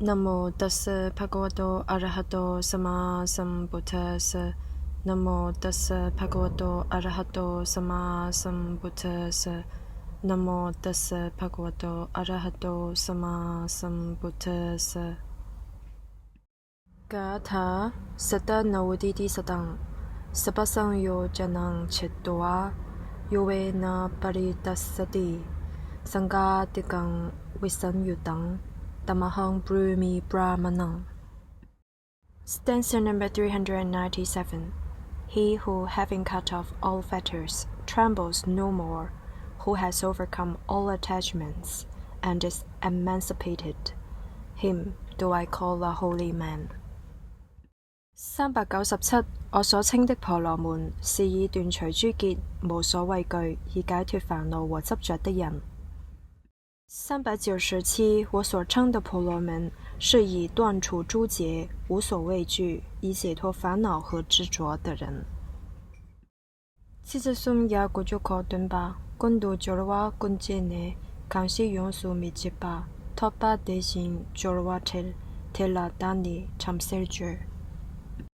Namo tassa bhagavato arahato sama sambuddhassa. Namo tassa bhagavato arahato sama sambuddhassa. Namo tassa bhagavato arahato sama sambuddhassa. Gatha Sata Nauditi Satang Sabasang Yo Janang Chittoa Yoe Na Paritasati Sangatikang Visanyutang Tamahang Brumi Brahmanang. Stanza number 397. He who, having cut off all fetters, trembles no more, who has overcome all attachments, and is emancipated, him do I call a holy man. 397我所稱的婆羅門，是以斷除諸結，無所畏懼，以解脫煩惱和執着的人。397我所稱的婆羅門，是以斷除諸結，無所畏懼，以解脫煩惱和執着的人。此則松也古足可頓吧，觀度著瓦觀之內，康熙用數密接吧，托巴地心著瓦提，提拉丹尼參世著。